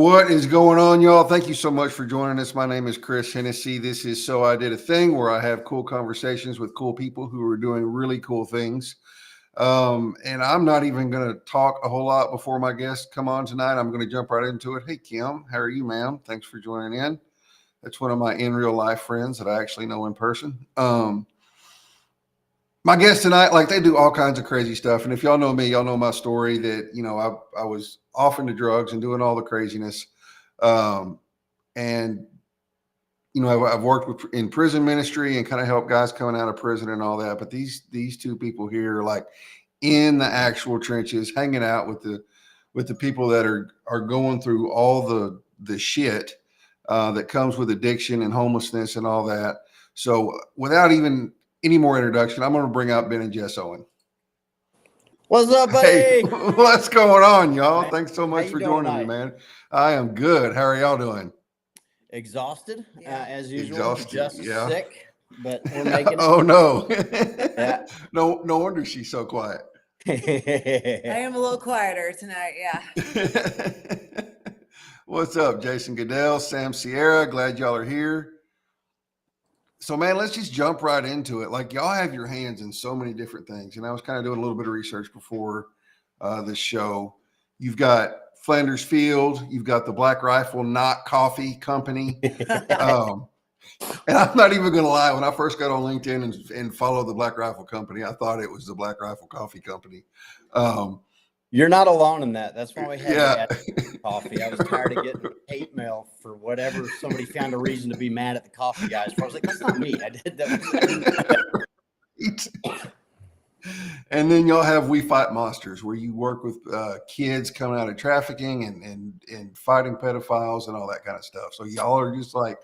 What is going on, y'all? Thank you so much for joining us. My name is Chris Hennessy. This is So I Did a Thing, where I have cool conversations with cool people who are doing really cool things. And I'm not even going to talk a whole lot before my guests come on tonight. I'm going to jump right into it. Hey, Kim, how are you, ma'am? Thanks for joining in. That's one of my in real life friends that I actually know in person. My guests tonight, like, they do all kinds of crazy stuff. And if y'all know me, y'all know my story that, I was off into drugs and doing all the craziness. And, I've worked in prison ministry and kind of helped guys coming out of prison and all that. But these two people here are like in the actual trenches, hanging out with the people that are going through all the shit that comes with addiction and homelessness and all that. So without even any more introduction, I'm going to bring out Ben and Jess Owen. What's up, buddy? Hey, what's going on, y'all? Man, Thanks so much for joining me, man. I am good. How are y'all doing? Exhausted, as usual. Exhausted, Just yeah. sick, but we're making it. Oh, no. Yeah. No wonder she's so quiet. I am a little quieter tonight, yeah. What's up, Jason Goodell, Sam Sierra? Glad y'all are here. So, man, let's just jump right into it. Like, y'all have your hands in so many different things. And I was kind of doing a little bit of research before this show. You've got Flanders Field. You've got the Black Rifle Not Coffee Company. And I'm not even going to lie. When I first got on LinkedIn and followed the Black Rifle Company, I thought it was the Black Rifle Coffee Company. You're not alone in that. That's why we had Yeah. coffee. I was tired of getting hate mail for whatever. Somebody found a reason to be mad at the coffee guys. I was like, that's not me. I did that. And then y'all have We Fight Monsters, where you work with kids coming out of trafficking and fighting pedophiles and all that kind of stuff. So y'all are just like,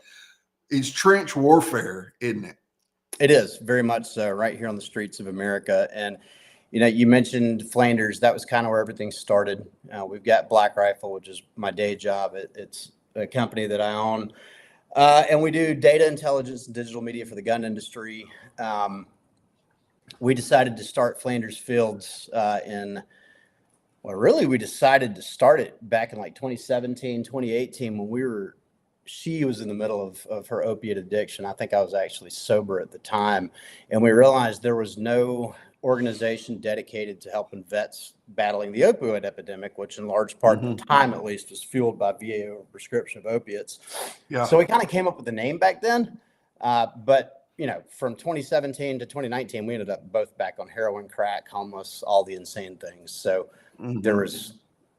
it's trench warfare, isn't it? It is very much so, right here on the streets of America. And you mentioned Flanders. That was kind of where everything started. We've got Black Rifle, which is my day job. It's a company that I own. And we do data intelligence and digital media for the gun industry. We decided to start Flanders Fields we decided to start it back in like 2017, 2018 when she was in the middle of her opiate addiction. I think I was actually sober at the time. And we realized there was no organization dedicated to helping vets battling the opioid epidemic, which in large part at the time, at least, was fueled by VA overprescription of opiates. Yeah. So we kind of came up with the name back then. But from 2017 to 2019, we ended up both back on heroin, crack, homeless, all the insane things. So there was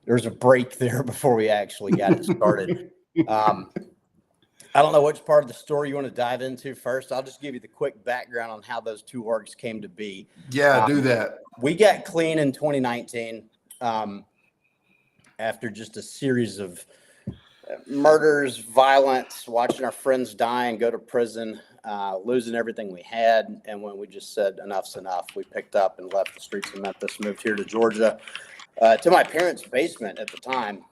a break there before we actually got it started. I don't know which part of the story you want to dive into first. I'll just give you the quick background on how those two orgs came to be. Yeah, do that. We got clean in 2019 after just a series of murders, violence, watching our friends die and go to prison, losing everything we had. And when we just said enough's enough, we picked up and left the streets of Memphis, moved here to Georgia, to my parents' basement at the time.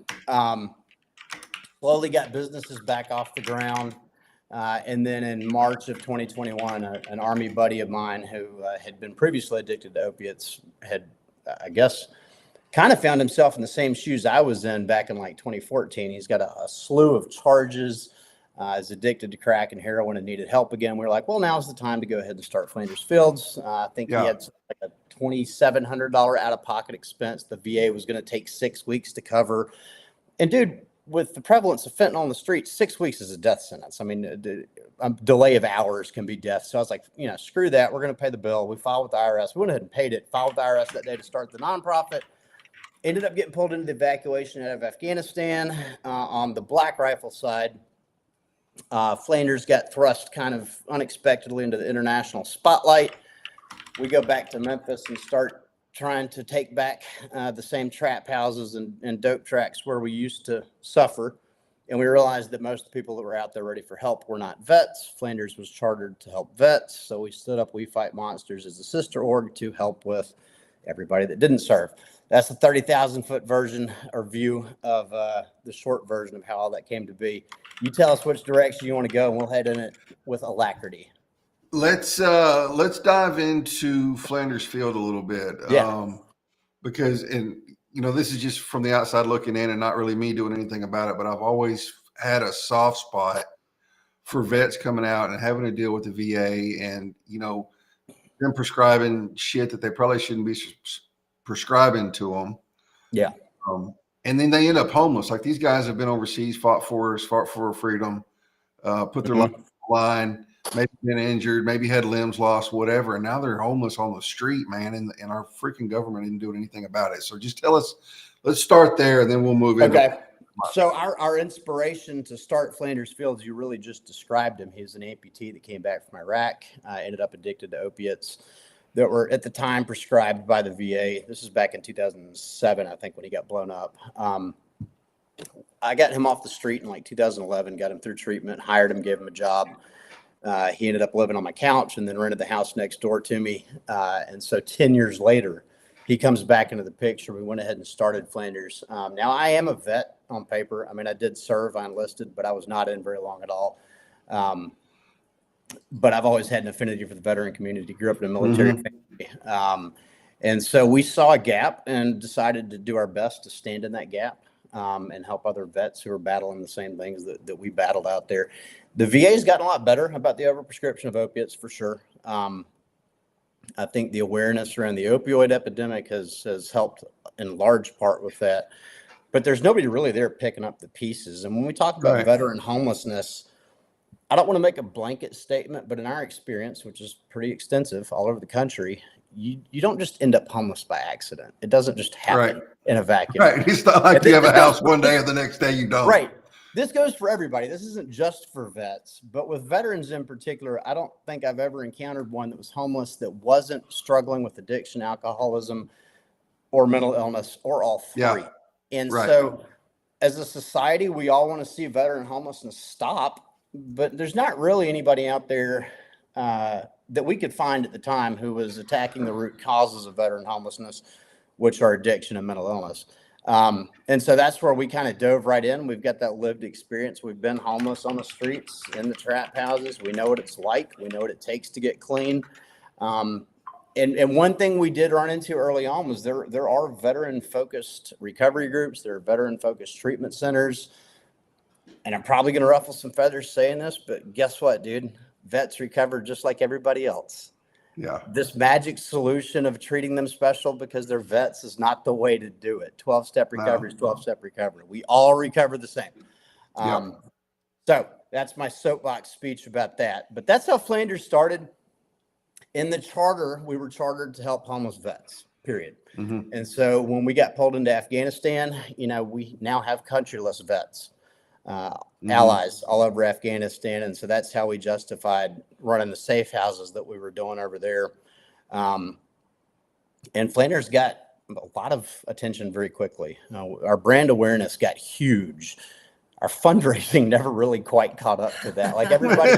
Slowly got businesses back off the ground. And then in March of 2021, an Army buddy of mine who had been previously addicted to opiates had, I guess, kind of found himself in the same shoes I was in back in like 2014. He's got a slew of charges, is addicted to crack and heroin and needed help again. We were like, well, now's the time to go ahead and start Flanders Fields. I think he had like a $2,700 out-of-pocket expense. The VA was going to take 6 weeks to cover. And dude, with the prevalence of fentanyl on the streets, 6 weeks is a death sentence. I mean, a delay of hours can be death. So I was like, screw that. We're going to pay the bill. We filed with the IRS. We went ahead and paid it, filed with the IRS that day to start the nonprofit. Ended up getting pulled into the evacuation out of Afghanistan on the Black Rifle side. Flanders got thrust kind of unexpectedly into the international spotlight. We go back to Memphis and start trying to take back the same trap houses and dope tracks where we used to suffer. And we realized that most of the people that were out there ready for help were not vets. Flanders was chartered to help vets. So we stood up We Fight Monsters as a sister org to help with everybody that didn't serve. That's the 30,000-foot version or view of the short version of how all that came to be. You tell us which direction you want to go, and we'll head in it with alacrity. Let's dive into Flanders Field a little bit. Yeah. Because, and this is just from the outside looking in and not really me doing anything about it, but I've always had a soft spot for vets coming out and having to deal with the VA and, them prescribing shit that they probably shouldn't be prescribing to them. Yeah. And then they end up homeless. Like these guys have been overseas, fought for freedom, put their life on the line, maybe been injured, maybe had limbs lost, whatever. And now they're homeless on the street, man. And our freaking government isn't doing anything about it. So just tell us, let's start there and then we'll move in. Okay. So our inspiration to start Flanders Fields, you really just described him. He was an amputee that came back from Iraq, ended up addicted to opiates that were at the time prescribed by the VA. This is back in 2007, I think, when he got blown up. I got him off the street in like 2011, got him through treatment, hired him, gave him a job. He ended up living on my couch and then rented the house next door to me. And so 10 years later, he comes back into the picture. We went ahead and started Flanders. Now, I am a vet on paper. I mean, I did serve, I enlisted, but I was not in very long at all. But I've always had an affinity for the veteran community, grew up in a military family. And so we saw a gap and decided to do our best to stand in that gap and help other vets who are battling the same things that we battled out there. The VA's gotten a lot better about the overprescription of opiates, for sure. I think the awareness around the opioid epidemic has helped in large part with that. But there's nobody really there picking up the pieces. And when we talk about veteran homelessness, I don't want to make a blanket statement, but in our experience, which is pretty extensive all over the country, you don't just end up homeless by accident. It doesn't just happen in a vacuum. Right. It's not like you have a house one day and the next day you don't. Right. This goes for everybody. This isn't just for vets, but with veterans in particular, I don't think I've ever encountered one that was homeless that wasn't struggling with addiction, alcoholism, or mental illness, or all three. Yeah. And so as a society, we all want to see veteran homelessness stop, but there's not really anybody out there that we could find at the time who was attacking the root causes of veteran homelessness, which are addiction and mental illness. And so that's where we kind of dove right in. We've got that lived experience. We've been homeless on the streets, in the trap houses. We know what it's like. We know what it takes to get clean. And one thing we did run into early on was there are veteran-focused recovery groups. There are veteran-focused treatment centers. And I'm probably going to ruffle some feathers saying this, but guess what, dude? Vets recover just like everybody else. Yeah. This magic solution of treating them special because they're vets is not the way to do it. 12-step recovery is 12-step recovery. We all recover the same. So that's my soapbox speech about that. But that's how Flanders started. In the charter, we were chartered to help homeless vets, period. And so when we got pulled into Afghanistan, we now have countryless vets, allies all over Afghanistan. And so that's how we justified running the safe houses that we were doing over there. And Flanders got a lot of attention very quickly. Our brand awareness got huge. Our fundraising never really quite caught up to that. Like everybody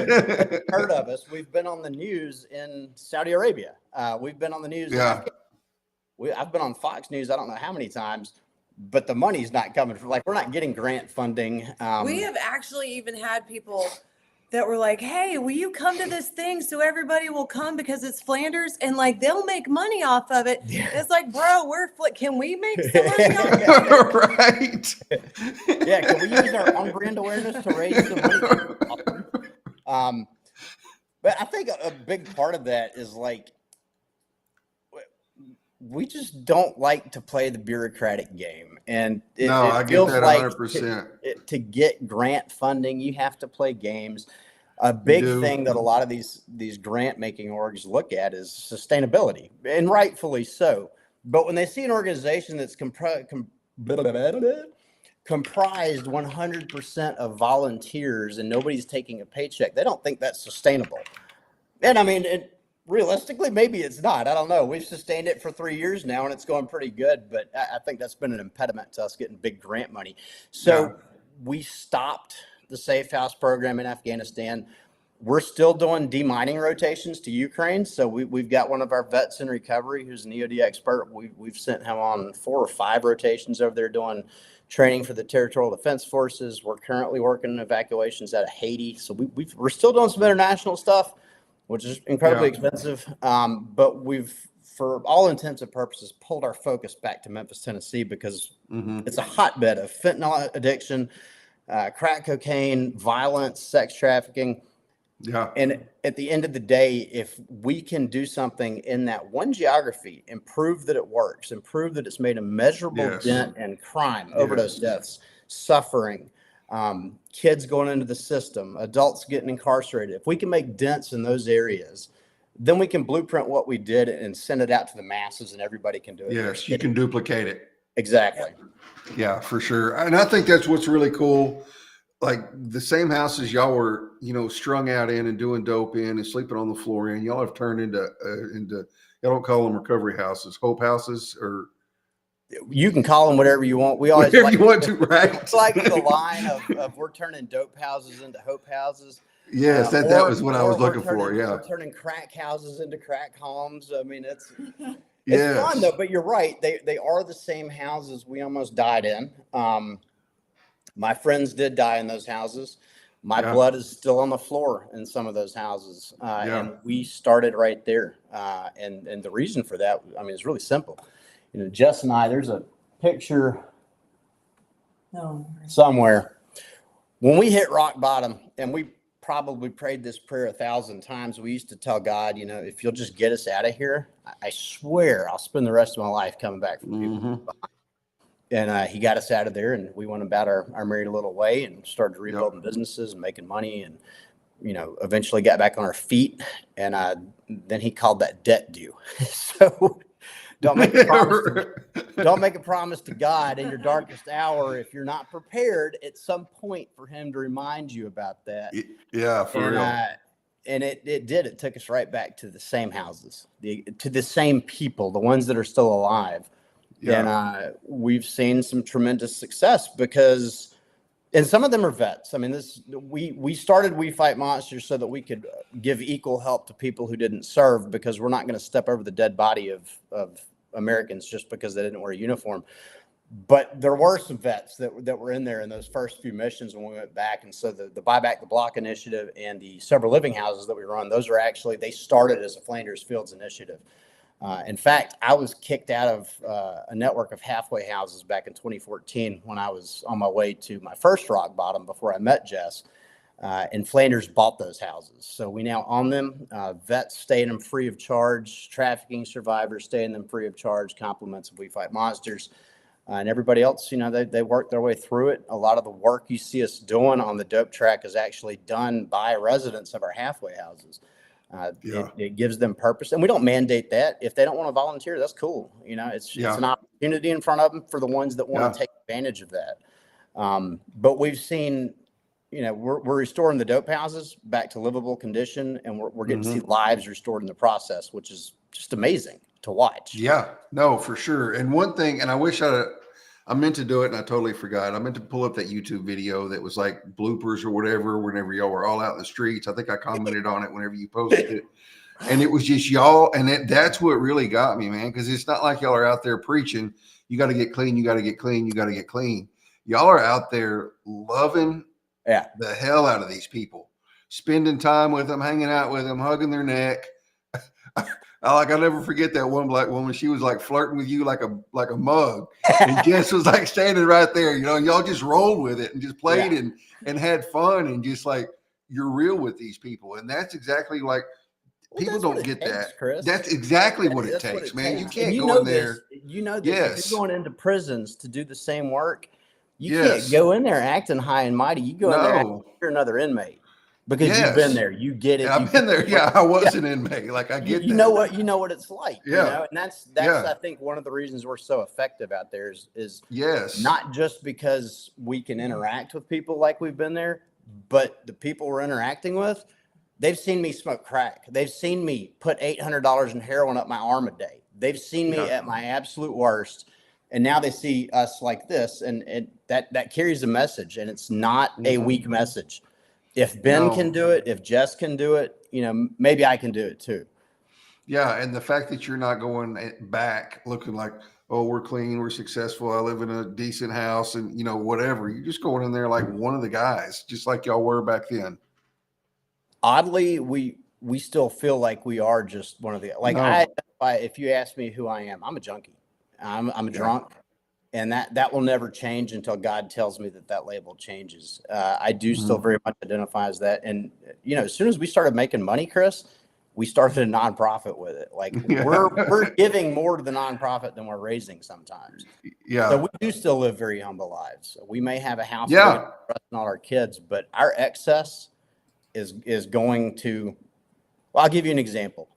heard of us. We've been on the news in Saudi Arabia. We've been on the news. I've been on Fox News. I don't know how many times, but the money's not coming from, we're not getting grant funding. We have actually even had people that were like, hey, will you come to this thing so everybody will come because it's Flanders and they'll make money off of it. Yeah. It's like, bro, can we make some money off of it? Right. Yeah, can we use our own brand awareness to raise the money? But I think a big part of that is we just don't like to play the bureaucratic game. And I get that 100%. To get grant funding, you have to play games. A big thing that a lot of these grant making orgs look at is sustainability, and rightfully so. But when they see an organization that's comprised 100% of volunteers and nobody's taking a paycheck, they don't think that's sustainable. And I mean, realistically, maybe it's not. I don't know. We've sustained it for 3 years now, and it's going pretty good. But I think that's been an impediment to us getting big grant money. So we stopped the Safe House program in Afghanistan. We're still doing demining rotations to Ukraine. So we've got one of our vets in recovery who's an EOD expert. We've sent him on 4 or 5 rotations over there doing training for the Territorial Defense Forces. We're currently working on evacuations out of Haiti. So we're still doing some international stuff, which is incredibly expensive. But we've for all intents and purposes, pulled our focus back to Memphis, Tennessee, because it's a hotbed of fentanyl addiction, crack cocaine, violence, sex trafficking. Yeah. And at the end of the day, if we can do something in that one geography and prove that it works and prove that it's made a measurable dent in crime, overdose deaths, suffering, kids going into the system, adults getting incarcerated, if we can make dents in those areas, then we can blueprint what we did and send it out to the masses, and everybody can do it. Yes, you can duplicate it. Exactly. Yeah, for sure. And I think that's what's really cool. Like the same houses y'all were, strung out in and doing dope in and sleeping on the floor in, y'all have turned into y'all don't call them recovery houses, hope houses, or You can call them whatever you want. We always whatever you want to, right? It's like the line of we're turning dope houses into hope houses. Yes, that was what I was looking for. Yeah, we're turning crack houses into crack homes. I mean, it's yes. fun though. But you're right; they are the same houses we almost died in. My friends did die in those houses. My blood is still on the floor in some of those houses, and we started right there. And the reason for that, I mean, it's really simple. Jess and I. There's a picture somewhere when we hit rock bottom, and we probably prayed this prayer 1,000 times. We used to tell God, if you'll just get us out of here, I swear I'll spend the rest of my life coming back from people. And he got us out of there, and we went about our merry little way and started rebuilding businesses and making money, and eventually got back on our feet. And then he called that debt due. So don't make a promise to God in your darkest hour if you're not prepared at some point for him to remind you about that. Yeah, for real. And it did. It took us right back to the same houses, to the same people, the ones that are still alive. Yeah. And we've seen some tremendous success because, and some of them are vets. I mean, we started We Fight Monsters so that we could give equal help to people who didn't serve, because we're not going to step over the dead body of Americans just because they didn't wear a uniform. But there were some vets that were in there in those first few missions when we went back. And so the Buy Back the Block initiative and the several living houses that we run, those are actually, they started as a Flanders Fields initiative. In fact, I was kicked out of a network of halfway houses back in 2014 when I was on my way to my first rock bottom before I met Jess. And Flanders bought those houses. So we now own them. Vets stay in them free of charge. Trafficking survivors stay in them free of charge. Compliments of We Fight Monsters. And everybody else, they work their way through it. A lot of the work you see us doing on the dope track is actually done by residents of our halfway houses. It gives them purpose, and we don't mandate that. If they don't want to volunteer, that's cool. It's an opportunity in front of them for the ones that want to take advantage of that. But we've seen, we're restoring the dope houses back to livable condition, and we're getting to see lives restored in the process, which is just amazing to watch. Yeah, no, for sure. And one thing, and I wish I meant to do it and I totally forgot. I meant to pull up that YouTube video that was like bloopers or whatever, whenever y'all were all out in the streets. I think I commented on it whenever you posted it. And it was just y'all. And that's what really got me, man. Cause it's not like y'all are out there preaching, you got to get clean. You got to get clean. You got to get clean. Y'all are out there loving the hell out of these people, spending time with them, hanging out with them, hugging their neck. I'll never forget that one black woman. She was like flirting with you like a mug, and Jess was like standing right there. And y'all just rolled with it and just played and had fun, and just like, you're real with these people, and that's exactly like people don't get that. Chris. That's exactly what it takes, man. You can't go in there. If you're going into prisons to do the same work, you can't go in there acting high and mighty. You go in there acting like you're another inmate. Because you've been there, you get it. And I've been there. Yeah, I was an inmate. Like I get you know what it's like. Yeah, and that's I think one of the reasons we're so effective out there is not just because we can interact with people like we've been there, but the people we're interacting with, they've seen me smoke crack. They've seen me put $800 in heroin up my arm a day. They've seen me at my absolute worst, and now they see us like this, and that carries a message, and it's not a weak message. If Ben can do it, if Jess can do it, maybe I can do it too. Yeah. And the fact that you're not going back looking like, oh, we're clean, we're successful, I live in a decent house, and whatever. You're just going in there like one of the guys, just like y'all were back then. Oddly, we still feel like we are just one of the if you ask me who I am, I'm a junkie. I'm a drunk, and that will never change until God tells me that label changes. I do still very much identify as that. And, as soon as we started making money, Chris, we started a nonprofit with it. Like we're giving more to the nonprofit than we're raising sometimes. Yeah. So we do still live very humble lives. We may have a house Yeah. for us and all our kids, but our excess is going to, well, I'll give you an example.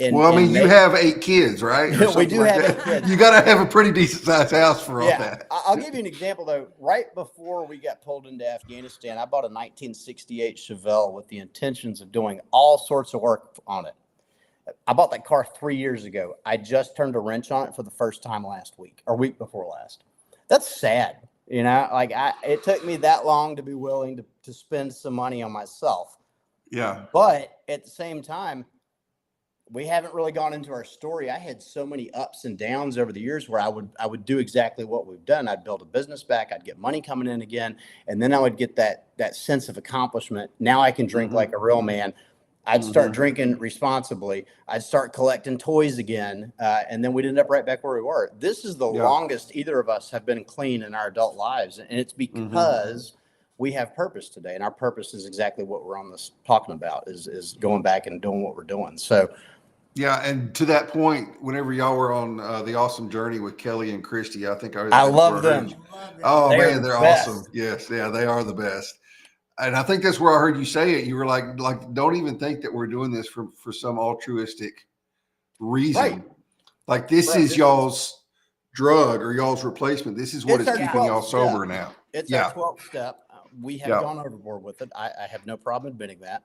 You have 8 kids, right? We do have 8 kids. You got to have a pretty decent sized house for all that. I'll give you an example though. Right before we got pulled into Afghanistan, I bought a 1968 Chevelle with the intentions of doing all sorts of work on it. I bought that car 3 years ago. I just turned a wrench on it for the first time last week or week before last. That's sad. It took me that long to be willing to spend some money on myself. Yeah. But at the same time, we haven't really gone into our story. I had so many ups and downs over the years where I would do exactly what we've done. I'd build a business back. I'd get money coming in again. And then I would get that sense of accomplishment. Now I can drink like a real man. I'd start drinking responsibly. I'd start collecting toys again. And then we'd end up right back where we were. This is the longest either of us have been clean in our adult lives. And it's because we have purpose today. And our purpose is exactly what we're on this talking about is going back and doing what we're doing. So, yeah, and to that point, whenever y'all were on the awesome journey with Kelly and Christy, I think I love them. Oh man, they're awesome. Yes, yeah, they are the best. And I think that's where I heard you say it. You were like, don't even think that we're doing this for some altruistic reason. Right. Like this is y'all's drug or y'all's replacement. This is what is keeping y'all sober now. It's our 12th step. We have gone overboard with it. I have no problem admitting that.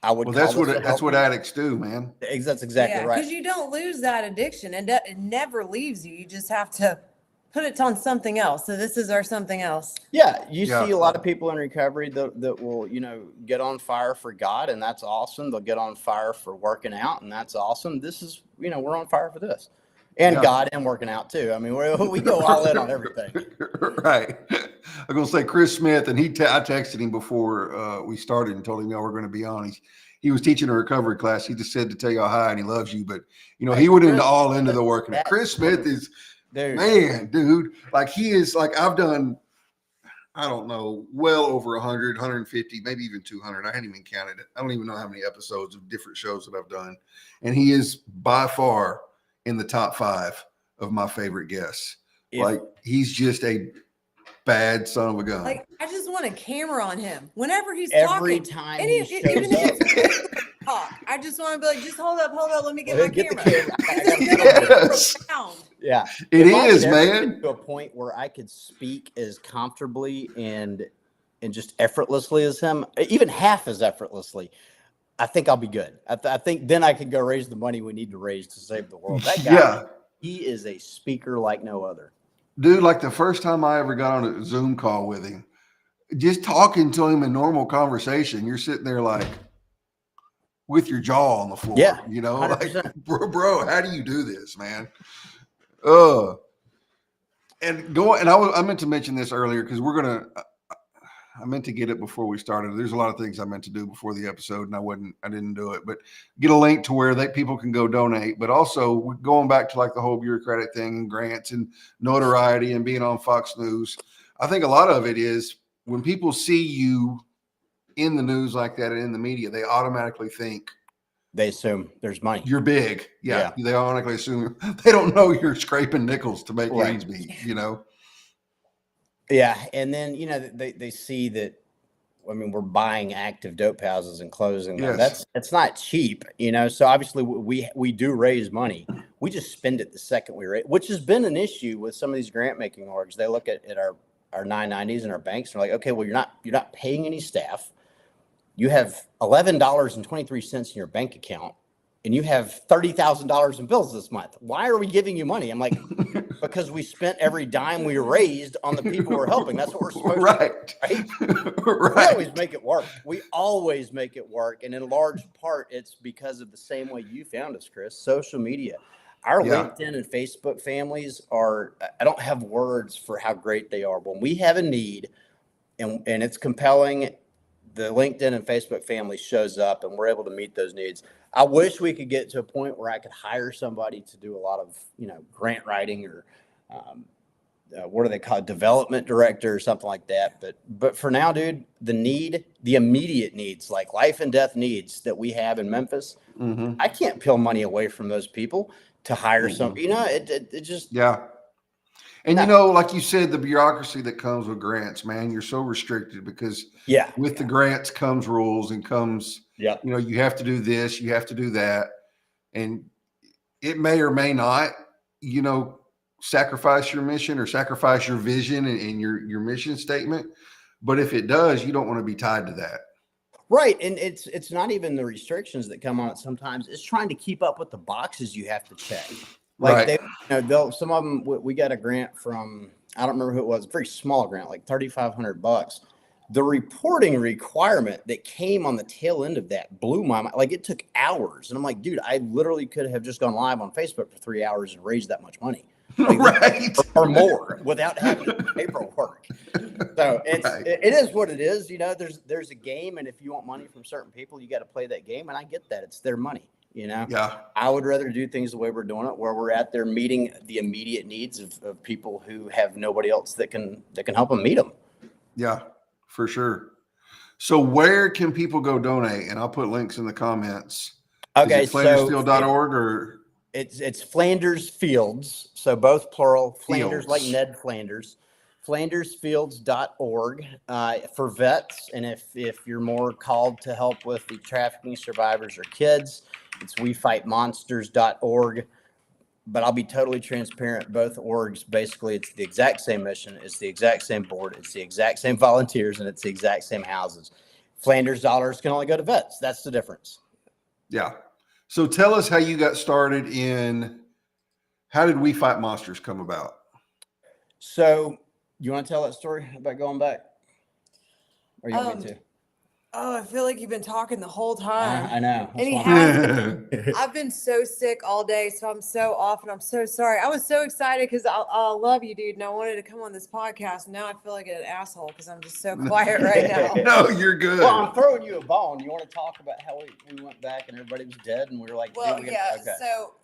That's what addicts do, man. That's exactly right. Because you don't lose that addiction, and it never leaves you. You just have to put it on something else. So this is our something else. Yeah, you see a lot of people in recovery that will, get on fire for God, and that's awesome. They'll get on fire for working out, and that's awesome. This is, we're on fire for this. And God and working out too. I mean, we go all in on everything. Right. I'm going to say Chris Smith, and I texted him before we started and told him y'all were going to be on. He was teaching a recovery class. He just said to tell y'all hi and he loves you, but he went into the working. Chris Smith is, man, dude, like he is like, I've done, I don't know, well over 100, 150, maybe even 200. I hadn't even counted it. I don't even know how many episodes of different shows that I've done. And he is by far in the top 5 of my favorite guests. Like he's just a bad son of a gun. Like I just want a camera on him whenever he's every talking. Time even if talk, I just want to be like, just hold up, let me get my camera. Yes. Yeah, it is, man. To a point where I could speak as comfortably and just effortlessly as him, even half as effortlessly. I think I'll be good. I think then I could go raise the money we need to raise to save the world. That guy, he is a speaker like no other. Dude, like the first time I ever got on a Zoom call with him, just talking to him in normal conversation, you're sitting there like with your jaw on the floor. Yeah, 100%. Like, bro, how do you do this, man? I meant to mention this earlier because I meant to get it before we started. There's a lot of things I meant to do before the episode and I didn't do it, but get a link to where people can go donate, but also going back to like the whole bureaucratic thing and grants and notoriety and being on Fox News. I think a lot of it is when people see you in the news like that and in the media, they automatically think they assume there's money. You're big. Yeah. They automatically assume they don't know you're scraping nickels to make ends meet, Yeah, and then they see that. I mean, we're buying active dope houses and closing them. That's not cheap, So obviously, we do raise money. We just spend it the second we raise, which has been an issue with some of these grant making orgs. They look at our 990s and our banks and are like, okay, well, you're not paying any staff. You have $11.23 in your bank account, and you have $30,000 in bills this month. Why are we giving you money? I'm like, because we spent every dime we raised on the people we're helping. That's what we're supposed to do, right? We always make it work. We always make it work. And in large part, it's because of the same way you found us, Chris, social media. Our LinkedIn and Facebook families I don't have words for how great they are. When we have a need and it's compelling, the LinkedIn and Facebook family shows up and we're able to meet those needs. I wish we could get to a point where I could hire somebody to do a lot of, grant writing or what do they call it? Development director or something like that. But for now, dude, the immediate needs, like life and death needs that we have in Memphis, I can't peel money away from those people to hire some, it just. Yeah. And No. like you said, the bureaucracy that comes with grants, man, you're so restricted because with the grants comes rules and comes, you have to do this, you have to do that. And it may or may not, sacrifice your mission or sacrifice your vision and your mission statement. But if it does, you don't want to be tied to that. Right. And it's not even the restrictions that come on it sometimes. It's trying to keep up with the boxes you have to check. Like some of them, we got a grant from, I don't remember who it was, a very small grant, like $3,500. The reporting requirement that came on the tail end of that blew my mind. Like it took hours. And I'm like, dude, I literally could have just gone live on Facebook for 3 hours and raised that much money. Right. Or more without having to do paperwork. So it is what it is. There's a game. And if you want money from certain people, you got to play that game. And I get that. It's their money. I would rather do things the way we're doing it, where we're out there meeting the immediate needs of people who have nobody else that can help them meet them. Yeah, for sure. So where can people go donate? And I'll put links in the comments. Okay. Is it FlandersField.org or it's Flanders Fields. So both plural, Flanders, Fields. like Ned Flanders, FlandersFields.org for vets. And if you're more called to help with the trafficking survivors or kids, it's WeFightMonsters.org. But I'll be totally transparent. Both orgs, basically, it's the exact same mission. It's the exact same board. It's the exact same volunteers, and it's the exact same houses. Flanders dollars can only go to vets. That's the difference. Yeah. So tell us how you got started how did We Fight Monsters come about? So you want to tell that story about going back? Or you want me to? Oh, I feel like you've been talking the whole time. I know. And he has. I've been so sick all day, so I'm so off, and I'm so sorry. I was so excited because I love you, dude, and I wanted to come on this podcast. Now I feel like an asshole because I'm just so quiet right now. No, you're good. Well, I'm throwing you a bone. You want to talk about how we went back and everybody was dead, and we were like, well, okay.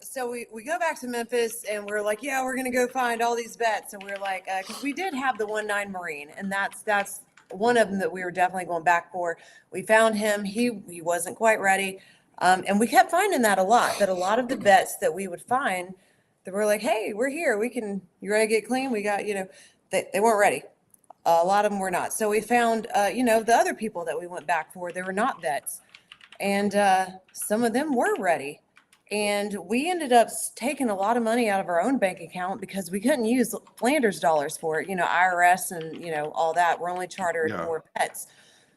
So we go back to Memphis, and we're like, yeah, we're gonna go find all these vets, and we're like, because we did have the 1-9 Marine, and that's one of them that we were definitely going back for. We found him. He wasn't quite ready. And we kept finding that a lot of the vets that we would find that were like, hey, we're here. You ready to get clean? We got, they weren't ready. A lot of them were not. So we found, the other people that we went back for, they were not vets. And some of them were ready. And we ended up taking a lot of money out of our own bank account because we couldn't use Flanders dollars for it, IRS and, all that. We're only chartered for pets.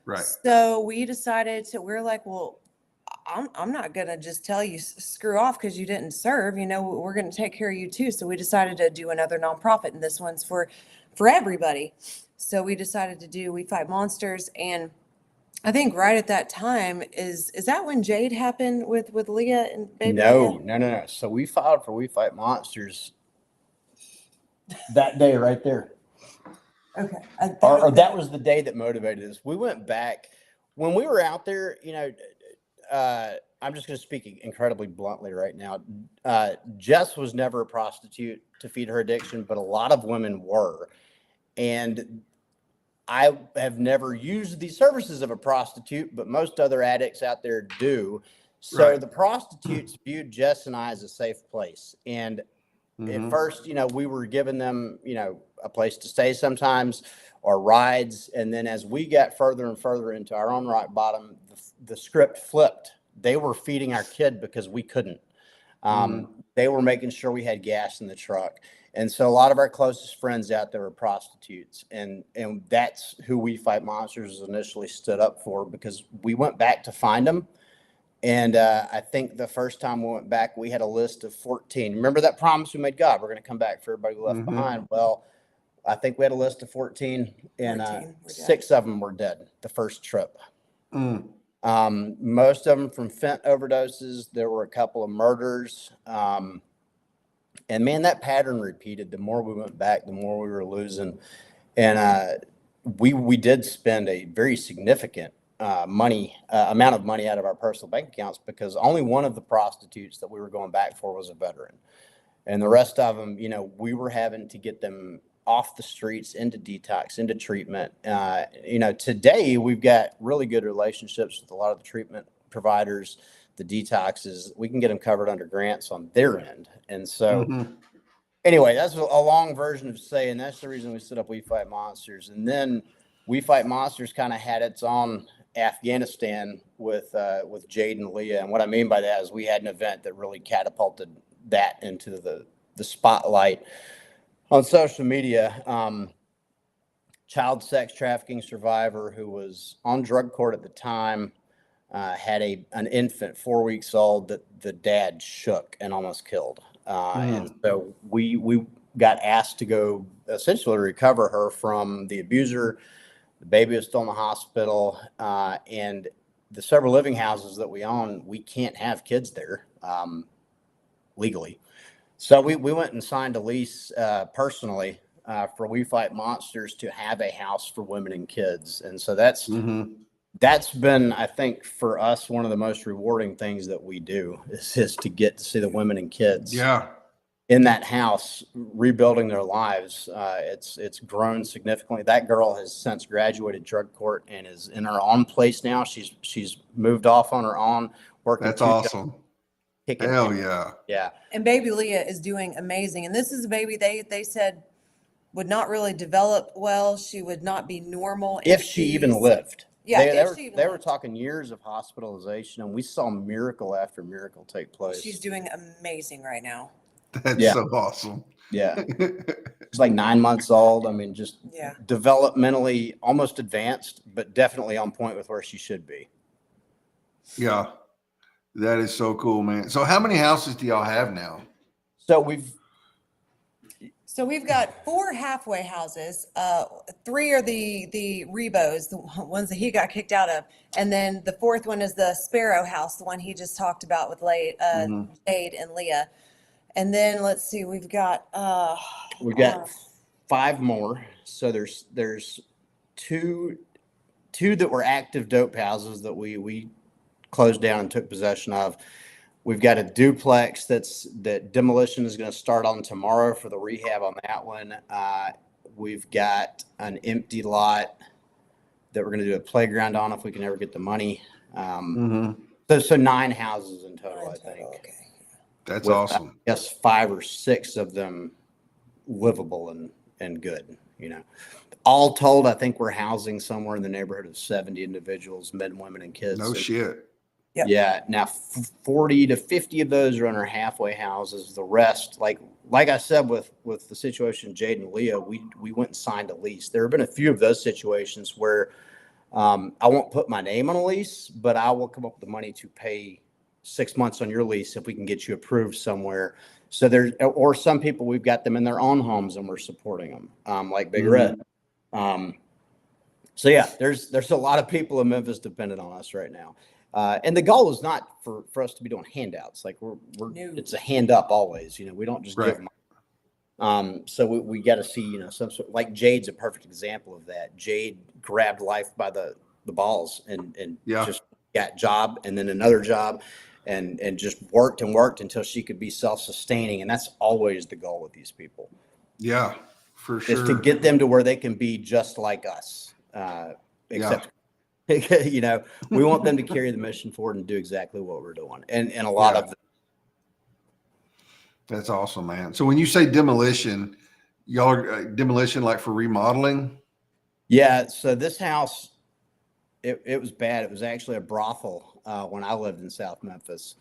Right. So we decided we're like, well, I'm not going to just tell you screw off because you didn't serve, we're going to take care of you too. So we decided to do another nonprofit, and this one's for everybody. So we decided to do We Fight Monsters. And I think right at that time is that when Jade happened with Leah and baby? No. So we filed for We Fight Monsters that day right there. Okay. Or that was the day that motivated us. We went back when we were out there, I'm just going to speak incredibly bluntly right now. Jess was never a prostitute to feed her addiction, but a lot of women were. And I have never used the services of a prostitute, but most other addicts out there do. So the prostitutes viewed Jess and I as a safe place. And at first, we were giving them, a place to stay sometimes or rides. And then as we got further and further into our own rock bottom, the script flipped. They were feeding our kid because we couldn't. They were making sure we had gas in the truck. And so a lot of our closest friends out there were prostitutes. And that's who We Fight Monsters initially stood up for, because we went back to find them. And I think the first time we went back, we had a list of 14. Remember that promise we made God? We're going to come back for everybody we left behind. Well, I think we had a list of 14, and 6 of them were dead the first trip. Most of them from fent overdoses. There were a couple of murders. And man, that pattern repeated. The more we went back, the more we were losing. And we did spend a very significant amount of money out of our personal bank accounts because only one of the prostitutes that we were going back for was a veteran. And the rest of them, you know, we were having to get them off the streets, into detox, into treatment. You know, today we've got really good relationships with a lot of the treatment providers, the detoxes. We can get them covered under grants on their end. And so anyway, that's a long version of saying that's the reason we set up We Fight Monsters. And then We Fight Monsters kind of had its own Afghanistan with Jade and Leah. And what I mean by that is we had an event that really catapulted that into the spotlight on social media. Child sex trafficking survivor who was on drug court at the time had an infant 4 weeks old that the dad shook and almost killed. And so we got asked to go essentially recover her from the abuser. The baby was still in the hospital, and the several living houses that we own, we can't have kids there legally. So we went and signed a lease personally for We Fight Monsters to have a house for women and kids. And so that's been, I think, for us, one of the most rewarding things that we do is to get to see the women and kids in that house rebuilding their lives. It's grown significantly. That girl has since graduated drug court and is in her own place now. She's moved off on her own, working. That's awesome. Hell yeah. Yeah. And baby Leah is doing amazing. And this is a baby they said would not really develop well. She would not be normal if she even lived. Yeah, they were talking years of hospitalization, and we saw miracle after miracle take place. She's doing amazing right now. That's so awesome. Yeah. She's like 9 months old. I mean, just developmentally almost advanced, but definitely on point with where she should be. Yeah. That is so cool, man. So how many houses do y'all have now? So we've got 4 halfway houses. 3 are the Rebos, the ones that he got kicked out of. And then the 4th one is the Sparrow House, the one he just talked about with Jade and Leah. And then let's see, we've got 5 more. So there's two that were active dope houses that we closed down and took possession of. We've got a duplex that demolition is going to start on tomorrow for the rehab on that one. We've got an empty lot that we're going to do a playground on if we can ever get the money. So 9 houses in total, I think. Okay. That's awesome. Yes, 5 or 6 of them livable and good. You know, all told, I think we're housing somewhere in the neighborhood of 70 individuals, men, women, and kids. No shit. Yep. Yeah. Now 40 to 50 of those are in our halfway houses. The rest, like I said, with the situation, Jade and Leah, we went and signed a lease. There have been a few of those situations where I won't put my name on a lease, but I will come up with the money to pay 6 months on your lease if we can get you approved somewhere. So or some people, we've got them in their own homes and we're supporting them, like Big Red. So yeah, there's a lot of people in Memphis dependent on us right now. And the goal is not for us to be doing handouts. Like it's a hand up always, you know, we don't just give them. So we got to see, you know, some sort, like Jade's a perfect example of that. Jade grabbed life by the balls and just got job and then another job and just worked until she could be self-sustaining. And that's always the goal with these people. Yeah, for sure. Is to get them to where they can be just like us. Except you know, we want them to carry the mission forward and do exactly what we're doing. And a lot of them. That's awesome, man. So when you say demolition, y'all are demolition like for remodeling? Yeah. So this house, it was bad. It was actually a brothel when I lived in South Memphis.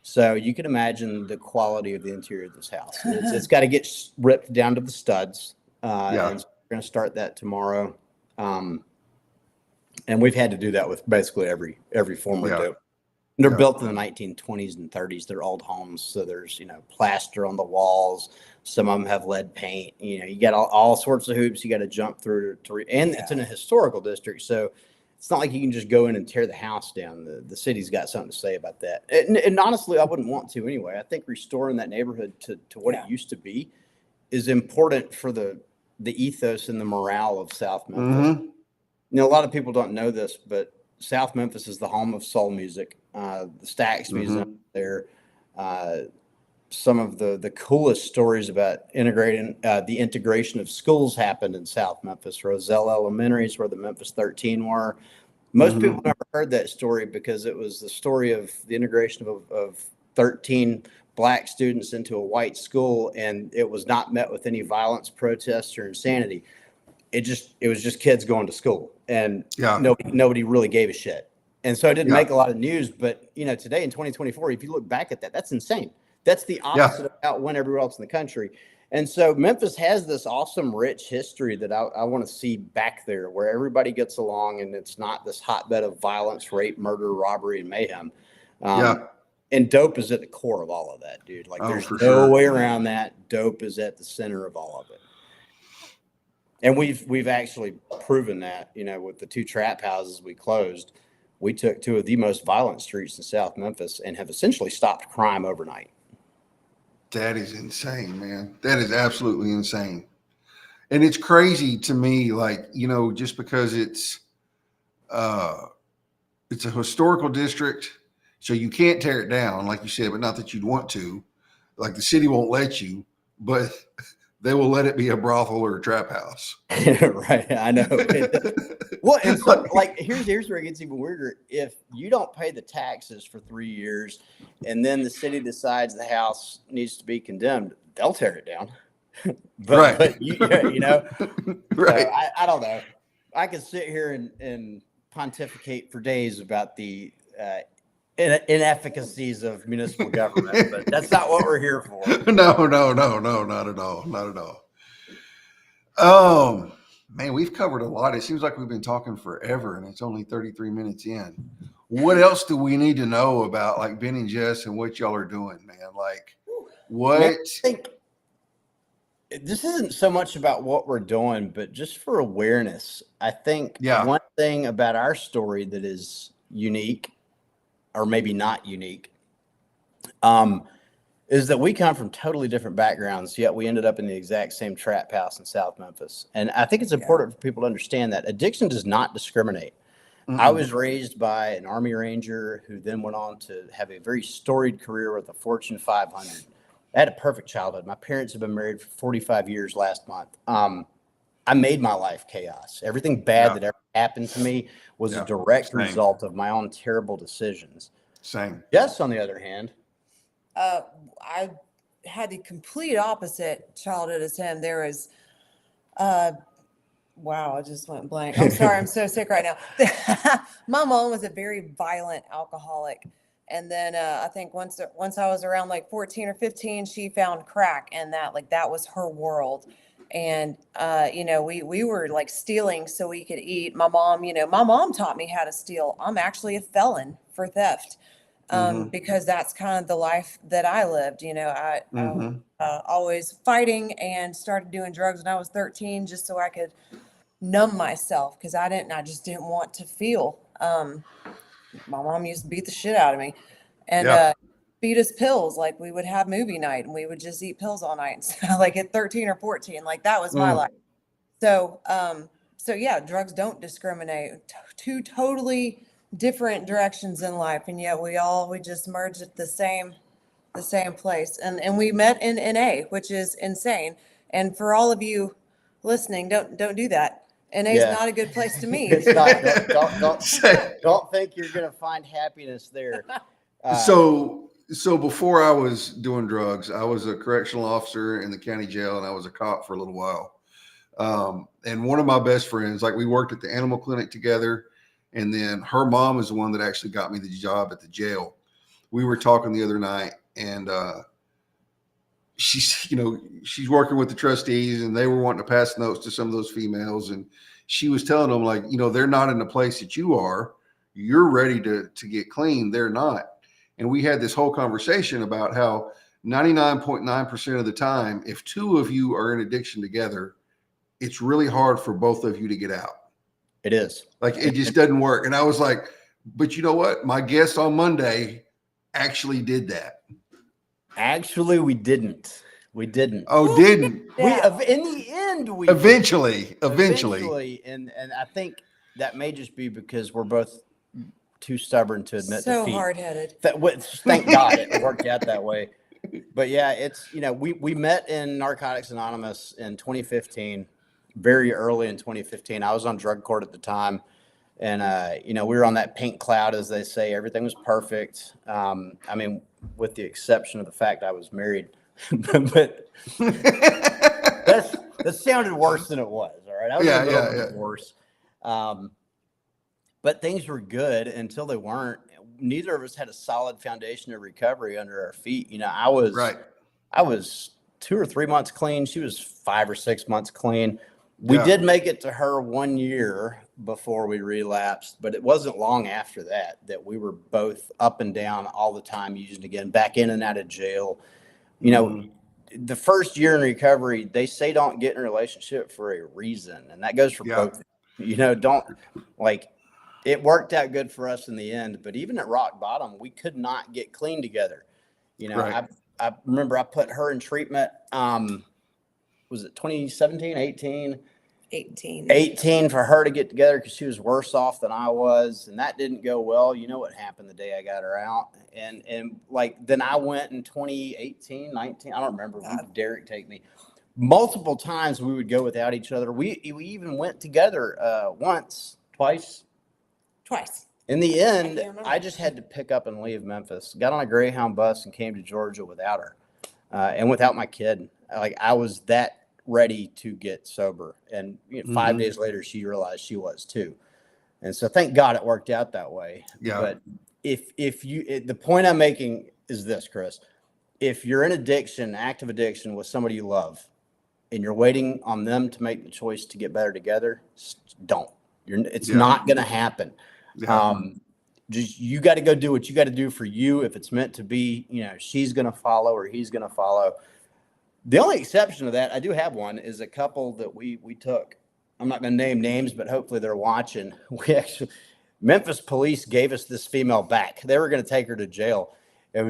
So you can imagine the quality of the interior of this house. It's got to get ripped down to the studs. And so we're going to start that tomorrow. And we've had to do that with basically every form of dope. And they're built in the 1920s and 30s. They're old homes. So there's, you know, plaster on the walls. Some of them have lead paint. You know, you got all sorts of hoops you got to jump through and it's in a historical district. So it's not like you can just go in and tear the house down. The city's got something to say about that. And honestly, I wouldn't want to anyway. I think restoring that neighborhood to what it used to be is important for the ethos and the morale of South Memphis. You know, a lot of people don't know this, but South Memphis is the home of soul music. The Stax Museum there. Some of the coolest stories about integrating the integration of schools happened in South Memphis. Roselle Elementary is where the Memphis 13 were. Most people never heard that story because it was the story of the integration of 13 black students into a white school, and it was not met with any violence, protest, or insanity. It was just kids going to school, and nobody really gave a shit. And so it didn't make a lot of news. But today in 2024, if you look back at that, that's insane. That's the opposite of how it went everywhere else in the country. And so Memphis has this awesome, rich history that I want to see back there, where everybody gets along and it's not this hotbed of violence, rape, murder, robbery, and mayhem. And dope is at the core of all of that, dude. Like, there's no way around that. Dope is at the center of all of it. And we've actually proven that, with the 2 trap houses we closed. We took 2 of the most violent streets in South Memphis and have essentially stopped crime overnight. That is insane, man. That is absolutely insane. And it's crazy to me, like, just because it's a historical district, so you can't tear it down, like you said, but not that you'd want to. Like, the city won't let you, but they will let it be a brothel or a trap house. Right. I know. Well, and so, like, here's where it gets even weirder. If you don't pay the taxes for 3 years and then the city decides the house needs to be condemned, they'll tear it down. But right. Right. So I don't know. I could sit here and pontificate for days about the inefficacies of municipal government, but that's not what we're here for. No, not at all. Not at all. Man, we've covered a lot. It seems like we've been talking forever, and it's only 33 minutes in. What else do we need to know about, like, Ben and Jess and what y'all are doing, man? Like, what? I think this isn't so much about what we're doing, but just for awareness. I think one thing about our story that is unique, or maybe not unique, is that we come from totally different backgrounds, yet we ended up in the exact same trap house in South Memphis. And I think it's important for people to understand that addiction does not discriminate. I was raised by an Army Ranger who then went on to have a very storied career with the Fortune 500. I had a perfect childhood. My parents have been married for 45 years last month. I made my life chaos. Everything bad that ever happened to me was a direct result of my own terrible decisions. Same. Jess, on the other hand, I had the complete opposite childhood as him. There was, wow, I just went blank. I'm sorry. I'm so sick right now. My mom was a very violent alcoholic. And then I think once I was around like 14 or 15, she found crack, and that was her world. And, we were like stealing so we could eat. My mom taught me how to steal. I'm actually a felon for theft. Because that's kind of the life that I lived. I always fighting, and started doing drugs when I was 13, just so I could numb myself, because I just didn't want to feel. My mom used to beat the shit out of me and feed us pills. Like, we would have movie night and we would just eat pills all night. So, like, at 13 or 14, like, that was my life. So yeah, drugs don't discriminate. 2 totally different directions in life, and yet we just merged at the same place, and we met in NA, which is insane. And for all of you listening, don't do that. NA is not a good place to meet. It's not. Don't think you're gonna find happiness there. So before I was doing drugs, I was a correctional officer in the county jail, and I was a cop for a little while. And one of my best friends, like, we worked at the animal clinic together. And then her mom is the one that actually got me the job at the jail. We were talking the other night, and she's working with the trustees, and they were wanting to pass notes to some of those females. And she was telling them, like, they're not in the place that you are. You're ready to get clean. They're not. And we had this whole conversation about how 99.9% of the time, if 2 of you are in addiction together, it's really hard for both of you to get out. It is. Like, it just doesn't work. And I was like, but you know what? My guest on Monday actually did that. Actually, we didn't. Oh, didn't. In the end, we eventually. And I think that may just be because we're both too stubborn to admit So defeat. hard-headed. Thank God it worked out that way. But yeah, it's, we met in Narcotics Anonymous in 2015, very early in 2015. I was on drug court at the time. And, we were on that pink cloud, as they say. Everything was perfect. I mean, with the exception of the fact I was married. But that sounded worse than it was. All right. I was in the middle of a divorce. But things were good until they weren't. Neither of us had a solid foundation of recovery under our feet. I was 2 or 3 months clean. She was 5 or 6 months clean. We did make it to her 1 year before we relapsed, but it wasn't long after that we were both up and down all the time, using again, back in and out of jail. The first year in recovery, they say don't get in a relationship for a reason. And that goes for both. Don't it worked out good for us in the end, but even at rock bottom, we could not get clean together. I remember I put her in treatment. Was it 2017, 18? 18 for her to get together because she was worse off than I was, and that didn't go well. You know what happened the day I got her out, and then I went in 2018, 19. I don't remember. Derek take me multiple times. We would go without each other. We even went together twice. In the end, I just had to pick up and leave Memphis. Got on a Greyhound bus and came to Georgia without her, and without my kid. I was that ready to get sober, and 5 days later she realized she was too, and so thank God it worked out that way. But the point I'm making is this, Chris: if you're in active addiction with somebody you love, and you're waiting on them to make the choice to get better together, don't. It's not going to happen. Just you got to go do what you got to do for you. If it's meant to be, she's going to follow or he's going to follow. The only exception to that, I do have one, is a couple that we took. I'm not going to name names, but hopefully they're watching. Memphis police gave us this female back. They were going to take her to jail.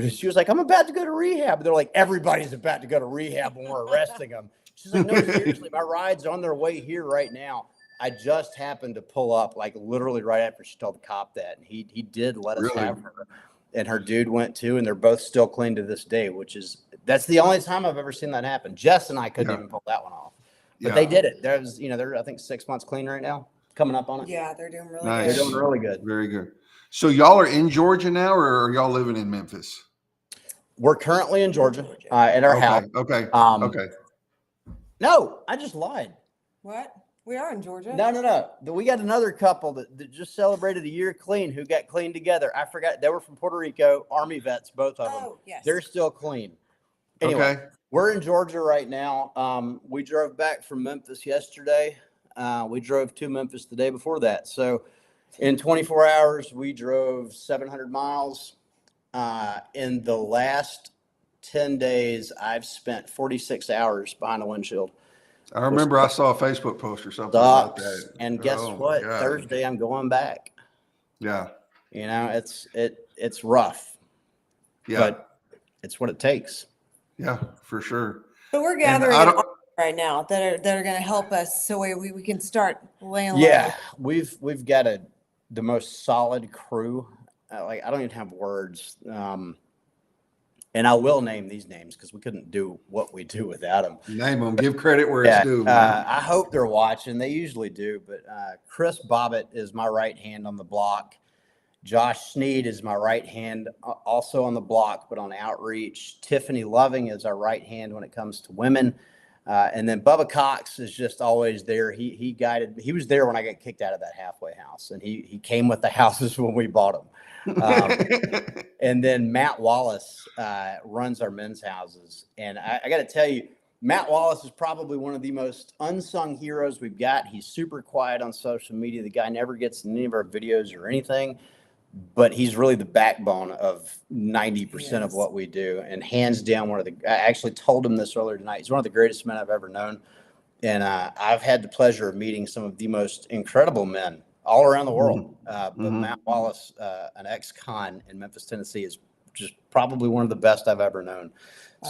She was like, I'm about to go to rehab. They're like, everybody's about to go to rehab when we're arresting them. She's like, no, seriously, my ride's on their way here right now. I just happened to pull up literally right after she told the cop that. And he did let us have her. And her dude went too, and they're both still clean to this day, that's the only time I've ever seen that happen. Jess and I couldn't even pull that one off, but they did it. There's, they're, I think 6 months clean right now, coming up on it. Yeah, they're doing really Nice. good. They're doing really good. Very good. So y'all are in Georgia now, or are y'all living in Memphis? We're currently in Georgia at our house. Okay. No, I just lied. What? We are in Georgia. No. We got another couple that just celebrated a year clean who got clean together. I forgot. They were from Puerto Rico, Army vets, both of them. Oh, yes. They're still clean. Anyway, we're in Georgia right now. We drove back from Memphis yesterday. We drove to Memphis the day before that. So in 24 hours, we drove 700 miles. In the last 10 days, I've spent 46 hours behind a windshield. I remember I saw a Facebook post or something about that. And guess what? Thursday, I'm going back. Yeah. It's rough. Yeah. But it's what it takes. Yeah, for sure. But we're gathering right now that are going to help us so we can start laying low. Yeah, we've got the most solid crew. I don't even have words. And I will name these names because we couldn't do what we do without them. Name them. Give credit where it's due. I hope they're watching. They usually do. But Chris Bobbitt is my right hand on the block. Josh Sneed is my right hand, also on the block, but on outreach. Tiffany Loving is our right hand when it comes to women. And then Bubba Cox is just always there. He guided. He was there when I got kicked out of that halfway house, and he came with the houses when we bought them. And then Matt Wallace runs our men's houses, and I got to tell you, Matt Wallace is probably one of the most unsung heroes we've got. He's super quiet on social media. The guy never gets in any of our videos or anything, but he's really the backbone of 90% of what we do. And hands down, I actually told him this earlier tonight. He's one of the greatest men I've ever known. And I've had the pleasure of meeting some of the most incredible men all around the world. But Matt Wallace, an ex-con in Memphis, Tennessee, is just probably one of the best I've ever known.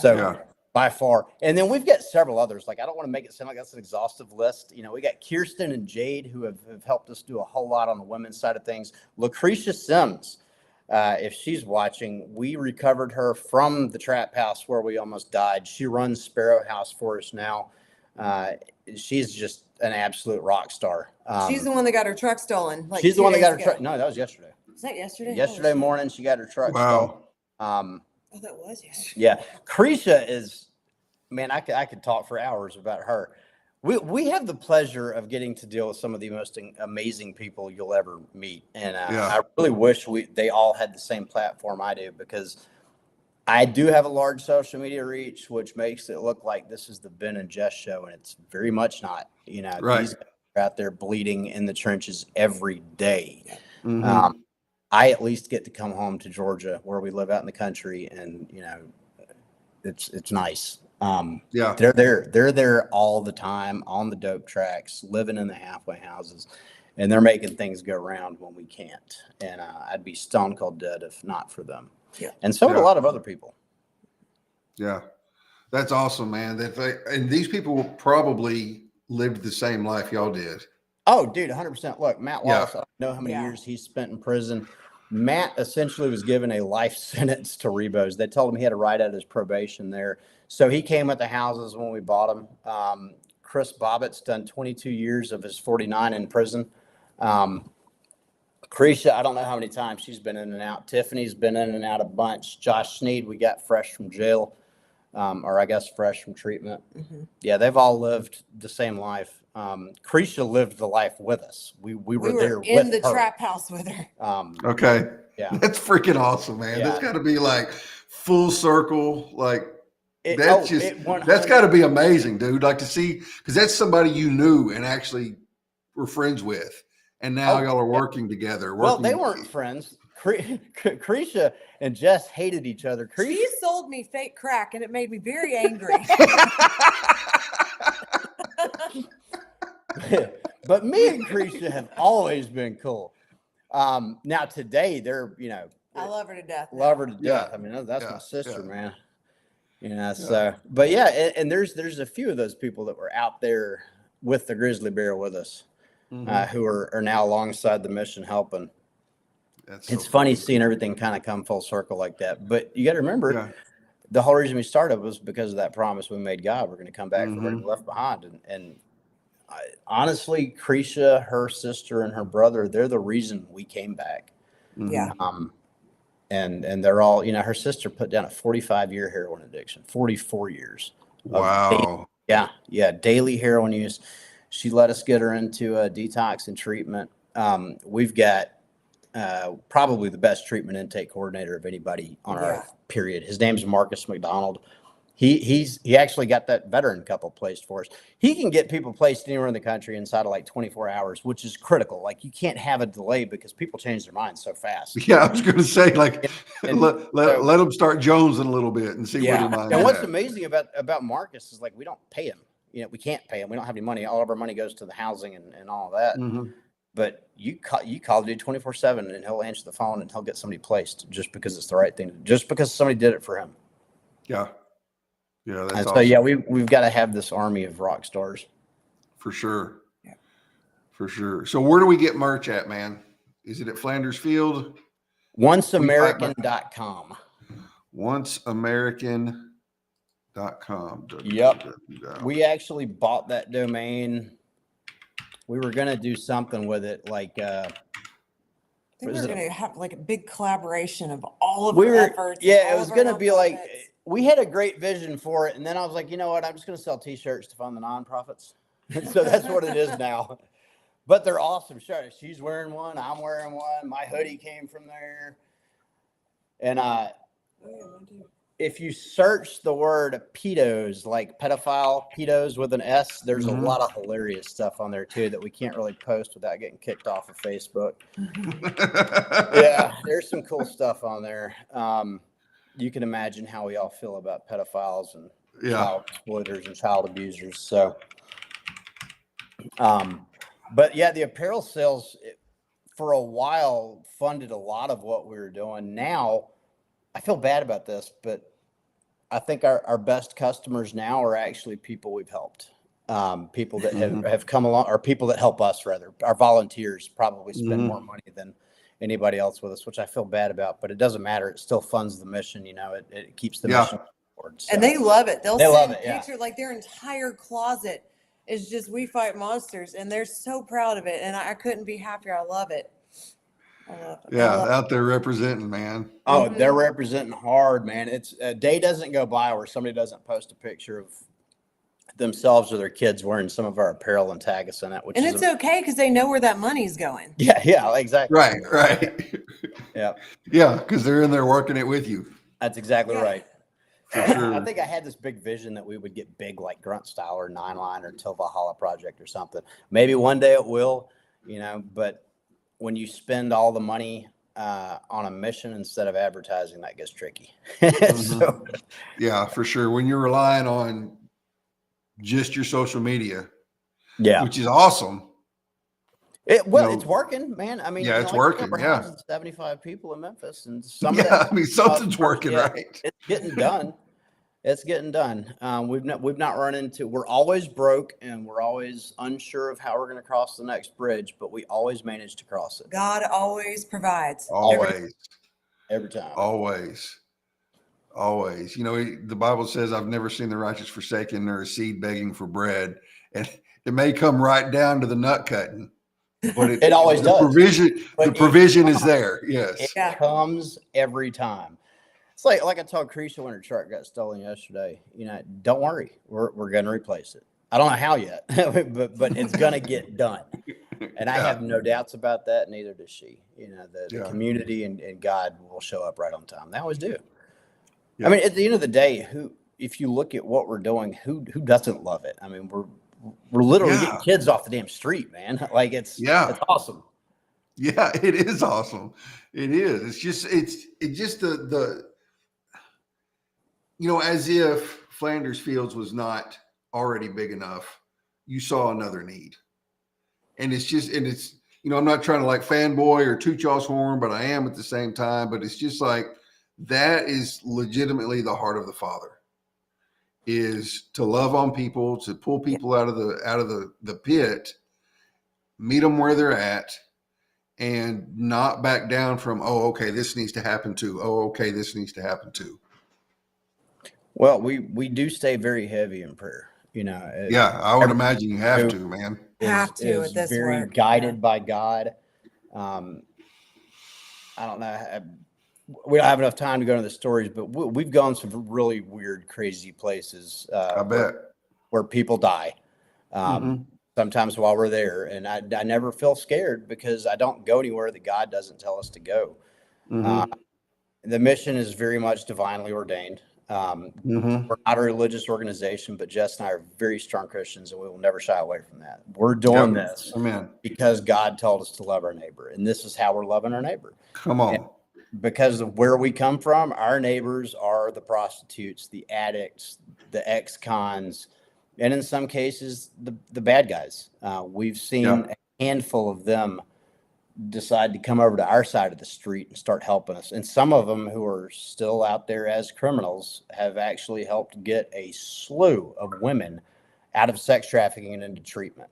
So By far. And then we've got several others. Like, I don't want to make it sound like that's an exhaustive list. You know, we got Kirsten and Jade who have helped us do a whole lot on the women's side of things. Lucretia Sims, if she's watching, we recovered her from the trap house where we almost died. She runs Sparrow House for us now. She's just an absolute rock star. She's the one that got her truck stolen. Like she's the 2 one that days got her ago. truck. No, that was yesterday. Was that yesterday? Yesterday morning, she got her truck stolen. Oh, that was yesterday. Yeah. Krisha is, man, I could talk for hours about her. We have the pleasure of getting to deal with some of the most amazing people you'll ever meet. And I really wish they all had the same platform I do, because I do have a large social media reach, which makes it look like this is the Ben and Jess show. And it's very much not. You know, these guys are out there bleeding in the trenches every day. Mm-hmm. I at least get to come home to Georgia, where we live out in the country, and you know, it's nice. They're there all the time on the dope tracks, living in the halfway houses, and they're making things go round when we can't. And I'd be stone cold dead if not for them. Yeah, and so would a lot of other people. Yeah, that's awesome, man. And these people probably lived the same life y'all did. Oh, dude, 100%. Look, Matt Wallace, I don't know how many years he's spent in prison. Matt essentially was given a life sentence to Rebos. They told him he had to ride out his probation there. So he came at the houses when we bought him. Chris Bobbitt's done 22 years of his 49 in prison. Krisha, I don't know how many times she's been in and out. Tiffany's been in and out a bunch. Josh Sneed, we got fresh from jail, or I guess fresh from treatment. Mm-hmm. Yeah, they've all lived the same life. Krisha lived the life with us. We were there in with the her. trap house with her. Okay. Yeah. That's freaking awesome, man. Yeah. That's got to be like full circle. Like that's that's got to be amazing, dude. Like to see, because that's somebody you knew and actually were friends with. And now y'all are working together. Well, they weren't friends. Krisha and Jess hated each other. She sold me fake crack, and it made me very angry. But me and Krisha have always been cool. Now today they're, you know, I love her to death. Love her to death. Yeah. I mean, that's my sister, man. You know, Yeah. so, but yeah, and there's a few of those people that were out there with the grizzly bear with us, who are now alongside the mission helping. It's funny seeing everything kind of come full circle like that. But you got to remember, the whole reason we started was because of that promise we made God. We're going to come back for everything left behind. And honestly, Krisha, her sister, and her brother, they're the reason we came back. Yeah. And they're all, you know, her sister put down a 45-year heroin addiction, 44 years. Wow. Daily heroin use. She let us get her into a detox and treatment. We've got probably the best treatment intake coordinator of anybody on earth, period. His name's Marcus McDonald. He actually got that veteran couple placed for us. He can get people placed anywhere in the country inside of like 24 hours, which is critical. Like, you can't have a delay because people change their minds so fast. Yeah, I was going to say, like, let them start jonesing a little bit and see where their mind is. And what's amazing about Marcus is, like, we don't pay him. You know, we can't pay him. We don't have any money. All of our money goes to the housing and all of that. But you call the dude 24/7, and he'll answer the phone and he'll get somebody placed just because it's the right thing, just because somebody did it for him. Yeah. Yeah. That's and awesome. so, yeah, we've got to have this army of rock stars. For sure. Yeah. For sure. So where do we get merch at, man? Is it at Flanders Field? OnceAmerican.com. OnceAmerican.com. Yep. We actually bought that domain. We were going to do something with it, like I think we're going to have like a big collaboration of all of our efforts. Yeah, it was going to be like, we had a great vision for it. And then I was like, you know what? I'm just going to sell T-shirts to fund the nonprofits. And so that's what it is now. But they're awesome shirts. She's wearing one. I'm wearing one. My hoodie came from there. And if you search the word pedos, like pedophile, pedos with an S, there's a lot of hilarious stuff on there too that we can't really post without getting kicked off of Facebook. Yeah, there's some cool stuff on there. You can imagine how we all feel about pedophiles and child exploiters and child abusers. So, but yeah, the apparel sales for a while funded a lot of what we were doing. Now, I feel bad about this, but I think our best customers now are actually people we've helped. People that have come along, or people that help us rather. Our volunteers probably spend more money than anybody else with us, which I feel bad about, but it doesn't matter. It still funds the mission. You know, it keeps the mission forward. So. And they love it. They love send it, yeah. pictures, like their entire closet is just We Fight Monsters, and they're so proud of it. And I couldn't be happier. I love it. Yeah, out there representing, man. Oh, they're representing hard, man. It's a day doesn't go by where somebody doesn't post a picture of themselves or their kids wearing some of our apparel and tag us in it. And it's okay because they know where that money's going. Yeah, exactly. Right. Yeah. Yeah, because they're in there working it with you. That's exactly right. For sure. I think I had this big vision that we would get big like Grunt Style or Nine Line or Till Valhalla Project or something. Maybe one day it will, you know, but when you spend all the money on a mission instead of advertising, that gets tricky. So, yeah, for sure. When you're relying on just your social media, which is awesome. It's working, man. I mean, yeah, it's working. Yeah, 75 people in Memphis, and some something's working, right? It's getting done. It's getting done. We've not run into. We're always broke, and we're always unsure of how we're going to cross the next bridge, but we always manage to cross it. God always provides. Always. Every time. Always. You know, the Bible says, "I've never seen the righteous forsaken, nor a seed begging for bread." And it may come right down to the nut cutting, but it always does. The provision is there. Yes, it comes every time. It's like I told Creasha when her truck got stolen yesterday. You know, don't worry, we're going to replace it. I don't know how yet, but it's going to get done. And I have no doubts about that. Neither does she. You know, the community and God will show up right on time. They always do. Yeah. I mean, at the end of the day, if you look at what we're doing, who doesn't love it? I mean, we're literally getting kids off the damn street, man. Like it's awesome. Yeah, it is awesome. It is. It's just the you know, as if Flanders Fields was not already big enough, you saw another need. And it's you know, I'm not trying to like fanboy or toot y'all's horn, but I am at the same time. But it's just like, that is legitimately the heart of the Father, is to love on people, to pull people out of the pit, meet them where they're at, and not back down from, oh, okay, this needs to happen too. Oh, okay, this needs to happen too. Well, we do stay very heavy in prayer, you know. Yeah, I would imagine you have to, man. Have to at this very work. Guided by God. I don't know. We don't have enough time to go into the stories, but we've gone some really weird, crazy places. I bet. Where people die. Sometimes while we're there, and I never feel scared because I don't go anywhere that God doesn't tell us to go. The mission is very much divinely ordained. We're not a religious organization, but Jess and I are very strong Christians, and we will never shy away from that. We're doing this because God told us to love our neighbor, and this is how we're loving our neighbor. Come on. And because of where we come from, our neighbors are the prostitutes, the addicts, the ex-cons, and in some cases, the bad guys. We've seen a handful of them decide to come over to our side of the street and start helping us. And some of them who are still out there as criminals have actually helped get a slew of women out of sex trafficking and into treatment.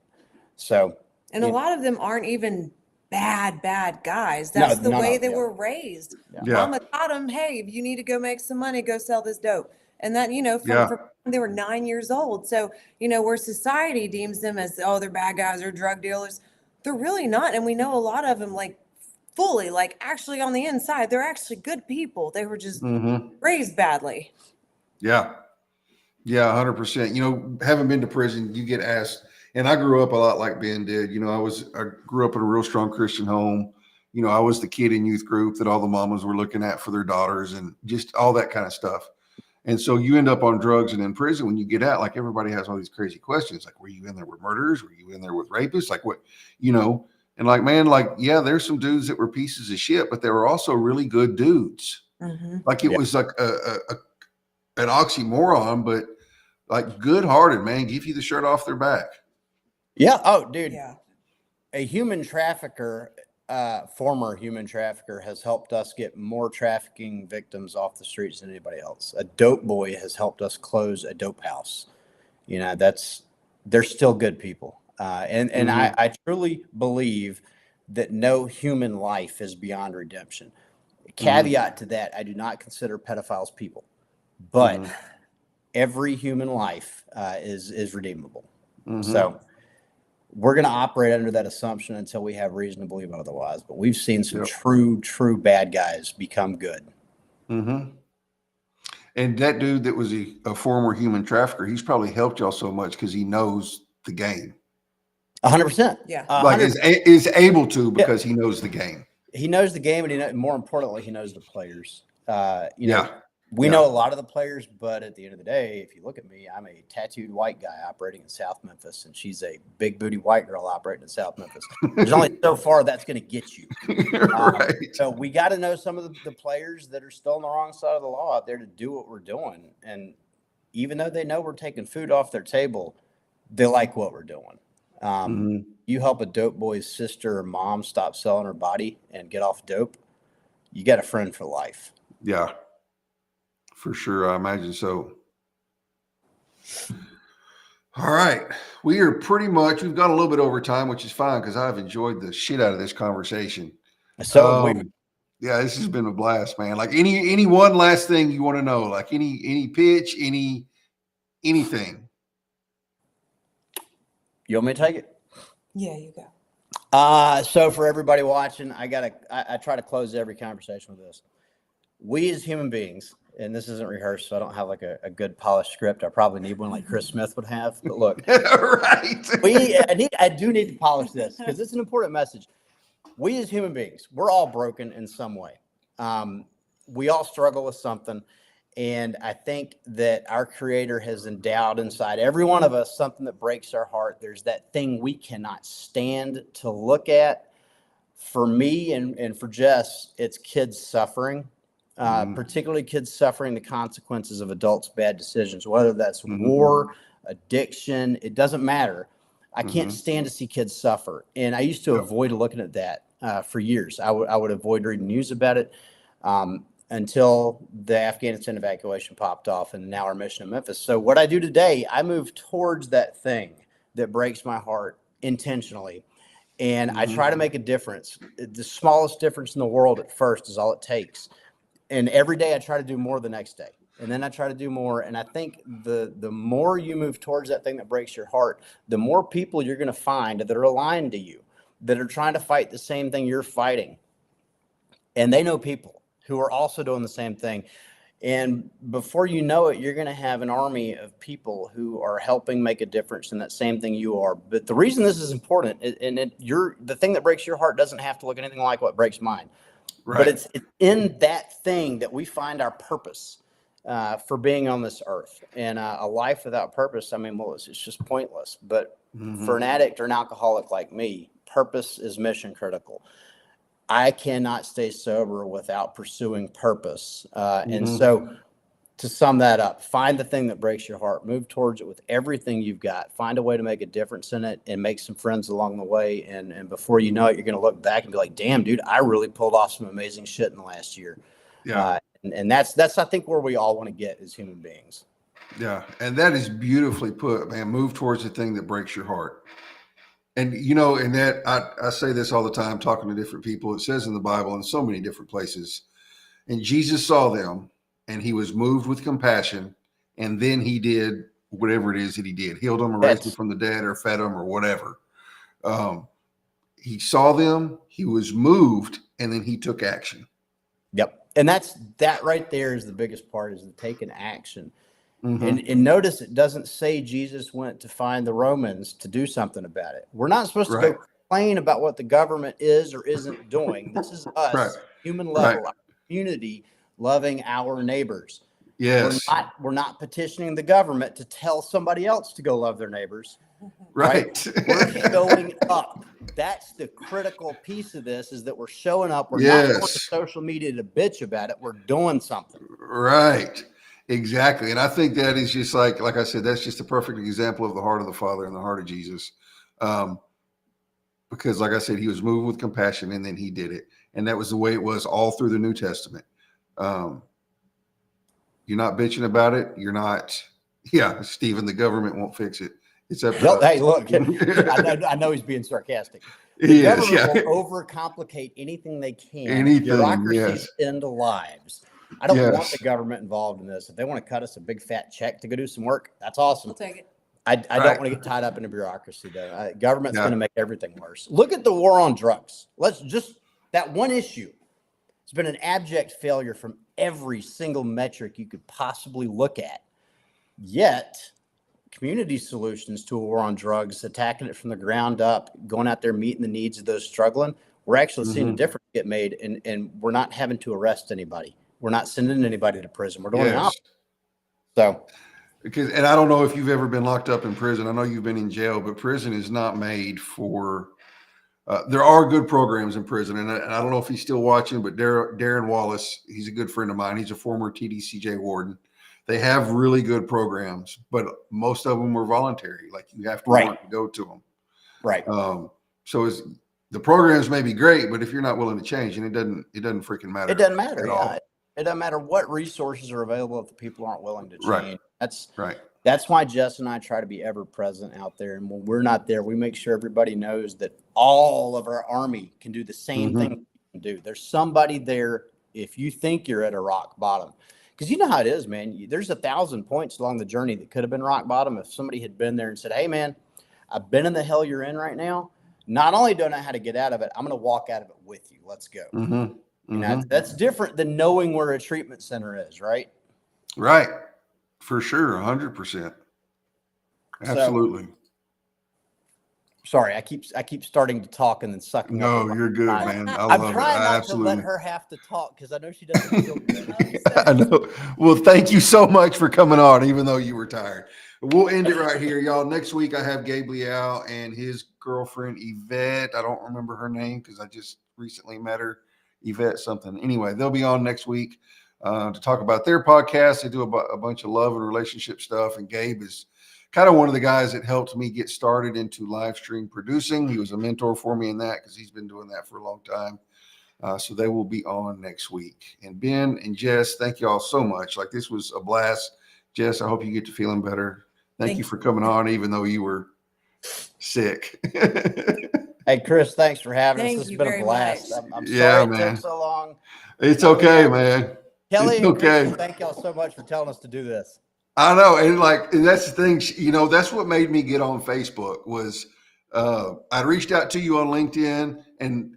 So, and a lot of them aren't even bad guys. That's the way they were raised. Mama taught them, hey, if you need to go make some money, go sell this dope. And that, you know, from they were 9 years old. So, you know, where society deems them as, oh, they're bad guys or drug dealers, they're really not. And we know a lot of them, like, fully, like, actually on the inside, they're actually good people. They were just raised badly. Yeah. Yeah, 100%. You know, having been to prison, you get asked, and I grew up a lot like Ben did. You know, I grew up in a real strong Christian home. You know, I was the kid in youth group that all the mamas were looking at for their daughters and just all that kind of stuff. And so you end up on drugs and in prison. When you get out, like, everybody has all these crazy questions. Like, were you in there with murderers? Were you in there with rapists? Like, what, you know, and like, man, like, yeah, there's some dudes that were pieces of shit, but there were also really good dudes. Like, it was like an oxymoron, but like good hearted, man, give you the shirt off their back. Yeah. Oh, dude. Yeah. A human trafficker former human trafficker has helped us get more trafficking victims off the streets than anybody else. A dope boy has helped us close a dope house. You know, they're still good people. And I truly believe that no human life is beyond redemption. Caveat to that, I do not consider pedophiles people, but every human life is redeemable. So we're going to operate under that assumption until we have reason to believe otherwise. But we've seen some true bad guys become good. And that dude that was a former human trafficker, he's probably helped y'all so much because he knows the game. 100%. Yeah. Like is able to because he knows the game. He knows the game, and more importantly, he knows the players. You know, we know a lot of the players, but at the end of the day, if you look at me, I'm a tattooed white guy operating in South Memphis, and she's a big booty white girl operating in South Memphis. There's only so far that's going to get you. Right. So we got to know some of the players that are still on the wrong side of the law out there to do what we're doing. And even though they know we're taking food off their table, they like what we're doing. You help a dope boy's sister or mom stop selling her body and get off dope, you got a friend for life. Yeah, for sure. I imagine so. All right. We've gone a little bit over time, which is fine because I've enjoyed the shit out of this conversation. So yeah, this has been a blast, man. Like any one last thing you want to know, like any pitch, anything. You want me to take it? Yeah, you go. So for everybody watching, I try to close every conversation with this. We as human beings, and this isn't rehearsed, so I don't have like a good polished script. I probably need one like Chris Smith would have. But look, right. I do need to polish this because it's an important message. We as human beings, we're all broken in some way. We all struggle with something. And I think that our Creator has endowed inside every one of us something that breaks our heart. There's that thing we cannot stand to look at. For me and for Jess, it's kids suffering, particularly kids suffering the consequences of adults' bad decisions, whether that's war, addiction, it doesn't matter. I can't stand to see kids suffer. And I used to avoid looking at that for years. I would avoid reading news about it. Until the Afghanistan evacuation popped off and now our mission in Memphis. So what I do today, I move towards that thing that breaks my heart intentionally. And I try to make a difference. The smallest difference in the world at first is all it takes. And every day I try to do more the next day. And then I try to do more. And I think the more you move towards that thing that breaks your heart, the more people you're going to find that are aligned to you, that are trying to fight the same thing you're fighting. And they know people who are also doing the same thing. And before you know it, you're going to have an army of people who are helping make a difference in that same thing you are. But the reason this is important, the thing that breaks your heart doesn't have to look anything like what breaks mine. Right. But it's in that thing that we find our purpose for being on this earth. And a life without purpose, I mean, well, it's just pointless. But for an addict or an alcoholic like me, purpose is mission critical. I cannot stay sober without pursuing purpose. And so to sum that up, find the thing that breaks your heart, move towards it with everything you've got, find a way to make a difference in it and make some friends along the way. And before you know it, you're going to look back and be like, damn, dude, I really pulled off some amazing shit in the last year. Yeah. And that's, I think, where we all want to get as human beings. Yeah. And that is beautifully put, man. Move towards the thing that breaks your heart. And, you know, and that I say this all the time, talking to different people. It says in the Bible in so many different places, and Jesus saw them and he was moved with compassion. And then he did whatever it is that he did, healed them or raised them from the dead or fed them or whatever. He saw them, he was moved, and then he took action. Yep. And that right there is the biggest part, is the taking action. And notice it doesn't say Jesus went to find the Romans to do something about it. We're not supposed to go complain about what the government is or isn't doing. This is us, human level, our community, loving our neighbors. Yes. We're not petitioning the government to tell somebody else to go love their neighbors. Right. We're showing up. That's the critical piece of this, is that we're showing up. We're not going to social media to bitch about it. We're doing something. Right. Exactly. And I think that is just like I said, that's just a perfect example of the heart of the Father and the heart of Jesus. because, like I said, he was moved with compassion, and then he did it, and that was the way it was all through the New Testament. You're not bitching about it. You're not. Yeah, Stephen, the government won't fix it. It's up to us. Hey, look, I know he's being sarcastic. The He is, government will overcomplicate anything they can. Anything, Bureaucracies yes. end lives. I don't want Yes. the government involved in this. If they want to cut us a big fat check to go do some work, that's awesome. We'll take it. I don't Right. want to get tied up in a bureaucracy, though. Government's Yeah. going to make everything worse. Look at the war on drugs. Let's just, that one issue. It's been an abject failure from every single metric you could possibly look at. Yet, community solutions to a war on drugs, attacking it from the ground up, going out there, meeting the needs of those struggling, we're actually seeing a difference get made, and we're not having to arrest anybody. We're not sending anybody to prison. We're doing it out. So, because, and I don't know if you've ever been locked up in prison. I know you've been in jail, but prison is not made for. There are good programs in prison, and I don't know if he's still watching, but Darren Wallace, he's a good friend of mine. He's a former TDCJ warden. They have really good programs, but most of them are voluntary. Like you have to want to go to them. right. So the programs may be great, but if you're not willing to change, and it doesn't freaking matter. It doesn't matter. at all. It doesn't matter what resources are available if the people aren't willing to change. Right. That's Right. That's why Jess and I try to be ever present out there. And when we're not there, we make sure everybody knows that all of our Army can do the same thing we can do. There's somebody there if you think you're at a rock bottom. Because you know how it is, man. There's 1,000 points along the journey that could have been rock bottom if somebody had been there and said, hey, man, I've been in the hell you're in right now. Not only do I know how to get out of it, I'm going to walk out of it with you. Let's go. You know, that's different than knowing where a treatment center is, right? Right. For sure. 100%. Absolutely. Sorry, I keep starting to talk and then sucking. No, up you're good, man. I'm trying not to let her have to talk because I know she doesn't feel good. I know. Well, thank you so much for coming on, even though you were tired. We'll end it right here, y'all. Next week, I have Gabe Leal and his girlfriend, Yvette. I don't remember her name because I just recently met her. Yvette something. Anyway, they'll be on next week to talk about their podcast. They do a bunch of love and relationship stuff. And Gabe is kind of one of the guys that helped me get started into live stream producing. He was a mentor for me in that because he's been doing that for a long time. So they will be on next week. And Ben and Jess, thank you all so much. Like, this was a blast. Jess, I hope you get to feeling better. Thank you for coming on, even though you were sick. Hey, Chris, thanks for having us. Thank This has you been a very blast. much. I'm Yeah, sorry it man. took so long. It's okay, man. Kelly It's and okay. Chris, thank y'all so much for telling us to do this. I know. And that's the thing, you know, that's what made me get on Facebook was I reached out to you on LinkedIn and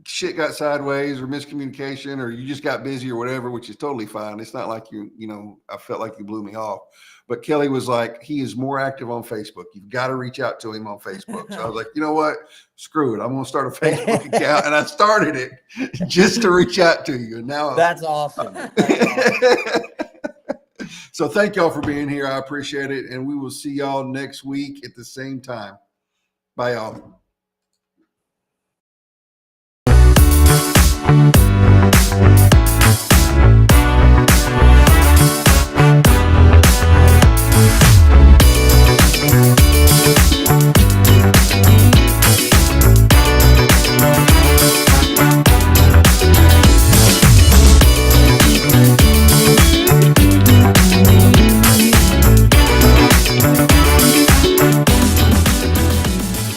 shit got sideways or miscommunication, or you just got busy or whatever, which is totally fine. It's not like I felt like you blew me off. But Kelly was like, he is more active on Facebook. You've got to reach out to him on Facebook. So I was like, you know what? Screw it. I'm going to start a Facebook account. And I started it just to reach out to you. And now That's awesome. That's awesome. So thank y'all for being here. I appreciate it. And we will see y'all next week at the same time. Bye, y'all.